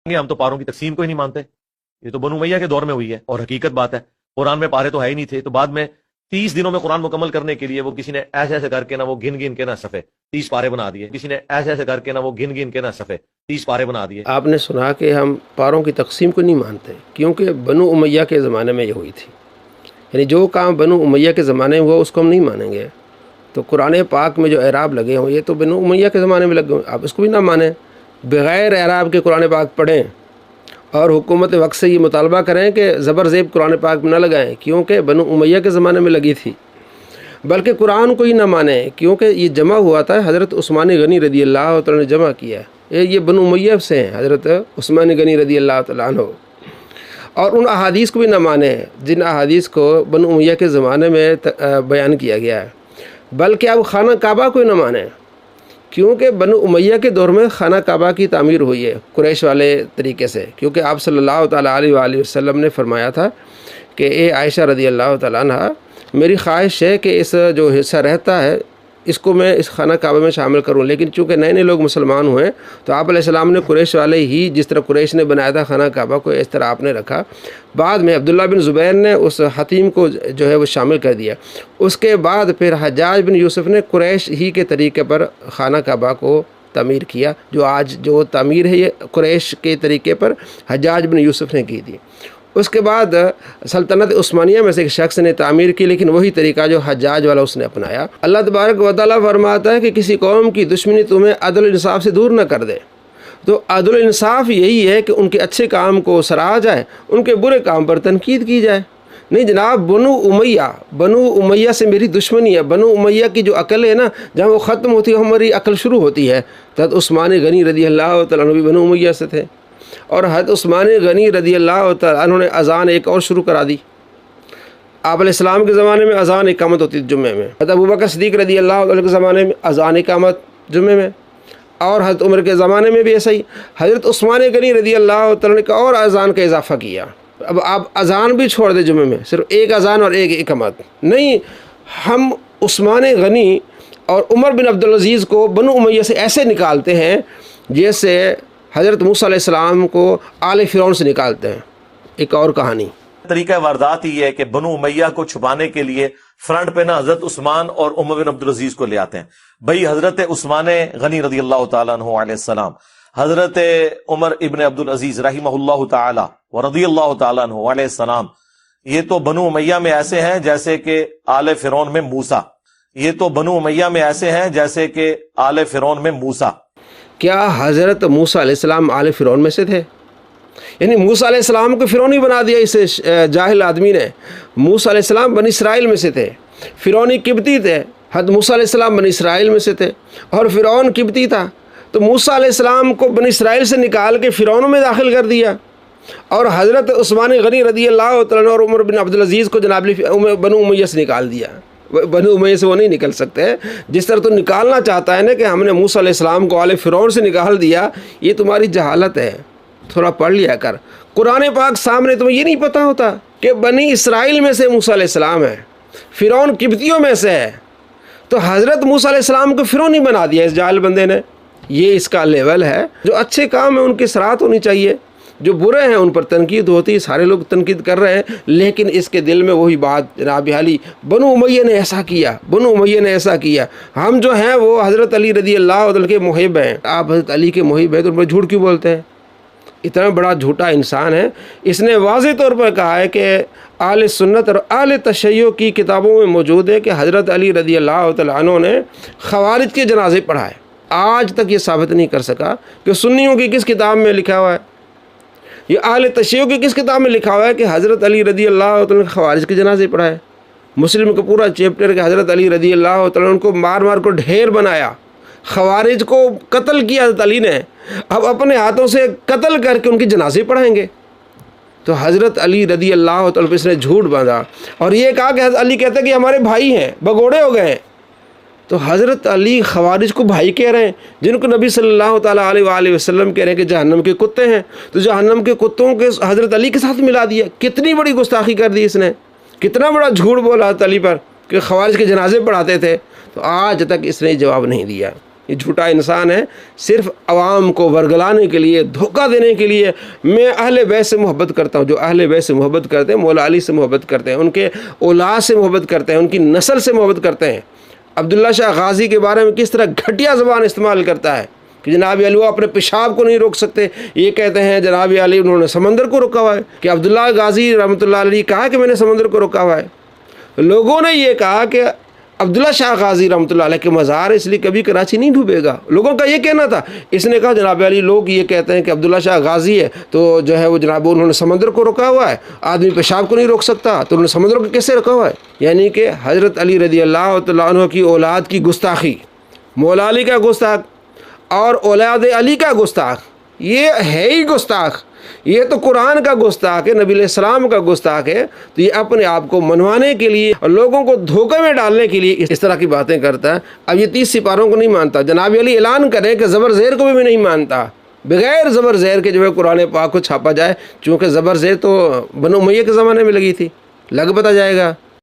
हम तो पारों की तकसीम को ही नहीं मानते। ये तो बनु उमैया के दौर में हुई है और हकीकत बात है। कुरान में पारे तो है ही नहीं थे, तो बाद में 30 दिनों में कुरान मुकम्मल करने के लिए वो किसी ने ऐसे ऐसे करके ना वो गिन गिन के ना सफे 30 पारे बना दिए, किसी ने ऐसे ऐसे करके ना वो गिन गिन के ना सफे 30 पारे बना दिए। आपने सुना कि हम पारों की तकसीम को नहीं मानते क्योंकि बनु उमैया के ज़माने में ये हुई थी, यानी जो काम बनु उमैया के ज़माने में हुआ उसको हम नहीं मानेंगे। तो कुरान पाक में जो एराब लगे हों ये तो बनु उमैया के ज़माने में लगे हों, आप इसको भी ना मानें। बग़ैर एराब के कुरान पाक पढ़ें और हुकूमत वक्त से ये मुतालबा करें कि ज़बर ज़ेब कुरान पाक में न लगाएं क्योंकि बनु उमैया के ज़माने में लगी थी। बल्कि कुरान को ही ना माने क्योंकि ये जमा हुआ था, हज़रत उस्मान गनी रदी अल्लाह तआला ने जमा किया। ये बनु उमैया से हैं, हज़रत उस्मान गनी रदी अल्लाह तआला अन्हु। और उन अहादीस को भी ना माने जिन अहादीस को बनु उमैया के ज़माने में बयान किया गया है। बल्कि अब खाना काबा को ही ना माने क्योंकि बनु उमैया के दौर में खाना काबा की तामीर हुई है कुरैश वाले तरीके से, क्योंकि आप सल्लल्लाहु तआला अलैहि वसल्लम ने फरमाया था कि ए आयशा रदी अल्लाह तआला अन्हा, मेरी ख्वाहिश है कि इस जो हिस्सा रहता है इसको मैं इस खाना काबा में शामिल करूं। लेकिन चूँकि नए नए लोग मुसलमान हुए तो आप अलैहिस्सलाम ने कुरैश वाले ही जिस तरह कुरैश ने बनाया था खाना काबा को इस तरह आपने रखा। बाद में अब्दुल्ला बिन ज़ुबैर ने उस हतीम को जो है वो शामिल कर दिया। उसके बाद फिर हज्जाज बिन यूसुफ ने कुरैश ही के तरीके पर खाना काबा को तमीर किया। जो आज जो तमीर है ये कुरैश के तरीके पर हज्जाज बिन यूसुफ ने की थी। उसके बाद सल्तनत उस्मानिया में से एक शख्स ने तामीर की, लेकिन वही तरीका जो हज्जाज वाला उसने अपनाया। अल्लाह तबारक व तआला फरमाता है कि किसी कौम की दुश्मनी तुम्हें अदल इंसाफ से दूर न कर दे। तो अदल इंसाफ यही है कि उनके अच्छे काम को सराहा जाए, उनके बुरे काम पर तनकीद की जाए। नहीं जनाब, बनु उमैया से मेरी दुश्मनी है। बनु उमैया की जो अकल है ना, जहाँ वो ख़त्म होती है हमारी अकल शुरू होती है। तब उस्मान गनी रदी अल्लाह तआला अन्हु भी बनु उमैया से थे और हज़रत उस्मान गनी रदी अल्लाह तआला अन्हु ने अज़ान एक और शुरू करा दी। आप अलैहिस्सलाम के ज़माने में अज़ान इकामत होती थी जुम्मे में, हज़रत अबू बकर सिद्दीक़ रदी अल्लाह तआला के ज़माने में अज़ान इकामत जुम्मे में, और हज़रत उमर के ज़माने में भी ऐसा ही। हज़रत उस्मान गनी रदी अल्लाह तआला ने और अज़ान का इजाफ़ा किया। अब आप अज़ान भी छोड़ दें जुम्मे में, सिर्फ एक अज़ान और एक इकामत नहीं। हम उस्मान गनी और उमर बिन अब्दुल अज़ीज़ को बनु उमैया से ऐसे निकालते हैं जैसे हज़रत मूसा अलैहिस्सलाम को आले फ़िरौन से निकालते हैं। एक और कहानी तरीका वारदात ही है कि बनु उमैया को छुपाने के लिए फ्रंट पे ना हजरत उस्मान और उमर बिन अब्दुल अजीज को ले आते हैं। भाई हजरत उस्मान गनी रदी अल्लाह तआला अन्हु अलैहिस्सलाम, हजरत उमर इब्न अब्दुल अजीज रहिमहुल्लाह तआला व रदी अल्लाह तआला अन्हु अलैहिस्सलाम, ये तो बनु उमैया में ऐसे हैं जैसे कि आले फ़िरौन में मूसा। ये तो बनु उमैया में ऐसे हैं जैसे कि आले फ़िरौन में मूसा। क्या हज़रत मूसा अलैहिस्सलाम आले फ़िरौन में से थे? यानी मूसा अलैहिस्सलाम को फ़िरौनी बना दिया इस जाहिल आदमी ने। मूसा अलैहिस्सलाम बनी इसराइल में से थे, फ़िरौनी किब्ती थे। हज़रत मूसा अलैहिस्सलाम बनी इसराइल में से थे और फ़िरौन किब्ती था। तो मूसा अलैहिस्सलाम को बनी इसराइल से निकाल के फ़िरौन में दाखिल कर दिया और हज़रत उस्मान गनी रदी अल्लाह तआला और उमर बिन अब्दुल अज़ीज़ को जनाब बनु उमैया से निकाल दिया। बनु उमैया से वो नहीं निकल सकते। जिस तरह तो निकालना चाहता है ना कि हमने मूसा अलैहिस्सलाम को आले फ़िरौन से निकाल दिया, ये तुम्हारी जहालत है। थोड़ा पढ़ लिया कर कुरान पाक सामने। तुम्हें ये नहीं पता होता कि बनी इसराइल में से मूसा अलैहिस्सलाम है, फ़िरौन किब्तियों में से है। तो हज़रत मूसा अलैहिस्सलाम को फ़िरौनी बना दिया इस जाहिल बंदे ने। ये इसका लेवल है। जो अच्छे काम है उनकी सराहत होनी चाहिए, जो बुरे हैं उन पर तनकीद होती है। सारे लोग तनकीद कर रहे हैं, लेकिन इसके दिल में वही बात जनाब हाली, बनु उमैया ने ऐसा किया, बनु उमैया ने ऐसा किया। हम जो हैं वो हज़रत अली रदी अल्लाह तआला के मुहिब हैं। आप हज़रत अली के मुहिब हैं तो उन पर झूठ क्यों बोलते हैं? इतना बड़ा झूठा इंसान है। इसने वाज़ेह तौर पर कहा है कि आले सुन्नत और आले तशय्यो की किताबों में मौजूद है कि हज़रत अली रदी अल्लाह तआला अन्हु ने ख़वारिज के जनाजे पढ़ाए। आज तक ये साबित नहीं कर सका कि सुन्नियों की किस किताब में लिखा हुआ है, ये आले तशय्यो की किस किताब में लिखा हुआ है कि हज़रत अली रदी अल्लाह तआला ने ख़वारिज के जनाजे पढ़ाए। मुस्लिम का पूरा चैप्टर के हज़रत अली रदी अल्लाह तआला उनको मार मार को ढेर बनाया, ख़वारिज को कत्ल किया हज़रत अली ने। अब अपने हाथों से कत्ल करके उनके जनाजे पढ़ाएंगे। तो हज़रत अली रदी अल्लाह तआला पे इसने झूठ बांधा और ये कहा कि हज़रत अली कहते हैं कि हमारे भाई हैं, भगोड़े हो गए हैं। तो हज़रत अली ख़वारिज को भाई कह रहे हैं, जिनको नबी सल्लल्लाहु तआला अलैहि वसल्लम कह रहे हैं कि जहन्नम के कुत्ते हैं। तो जहन्नम के कुत्तों के हज़रत अली के साथ मिला दिया। कितनी बड़ी गुस्ताखी कर दी इसने, कितना बड़ा झूठ बोला हज़रत अली पर कि ख़वारिज के जनाजे पढ़ाते थे। तो आज तक इसने जवाब नहीं दिया। ये झूठा इंसान है, सिर्फ अवाम को वर्गलाने के लिए, धोखा देने के लिए। मैं अहले बैत से मोहब्बत करता हूँ, जो अहले बैत से मोहब्बत करते हैं, मौला अली से मोहब्बत करते हैं, उनके औलाद से मोहब्बत करते हैं, उनकी नस्ल से मोहब्बत करते हैं। अब्दुल्ला शाह गाजी के बारे में किस तरह घटिया ज़बान इस्तेमाल करता है कि जनाब अली वो अपने पेशाब को नहीं रोक सकते। ये कहते हैं जनाब अली उन्होंने समंदर को रोका हुआ है, कि अब्दुल्ला गाजी रहमतुल्लाह अलैह कहा कि मैंने समंदर को रोका हुआ है। लोगों ने ये कहा कि अब्दुल्ला शाह गाजी रहमतुल्लाह अलैह के मज़ार इसलिए कभी कराची नहीं डूबेगा। लोगों का ये कहना था। इसने कहा जनाब अली लोग ये कहते हैं कि अब्दुल्ला शाह गाजी है तो जो है वो जनाब उन्होंने समंदर को रोका हुआ है, आदमी पेशाब को नहीं रोक सकता तो उन्होंने समंदर को कैसे रोका हुआ है। यानी कि हज़रत अली रज़ी अल्लाह तआला अन्हु की औलाद की गुस्ताखी, मौला अली का गुस्ताख और औलाद अली का गुस्ताख, ये है ही गुस्ताख। ये तो कुरान का गुस्ताख है, नबी अलैहिस्सलाम का गुस्ताख है। तो ये अपने आप को मनवाने के लिए और लोगों को धोखे में डालने के लिए इस तरह की बातें करता है। अब ये 30 सिपारों को नहीं मानता। जनाब अली ऐलान करें कि ज़बर ज़ेर को भी मैं नहीं मानता, बग़ैर ज़बर ज़ेर के जो है कुरान पाक को छापा जाए, चूँकि ज़बर ज़ेर तो बनु उमय्या के ज़माने में लगी थी, लग पता जाएगा।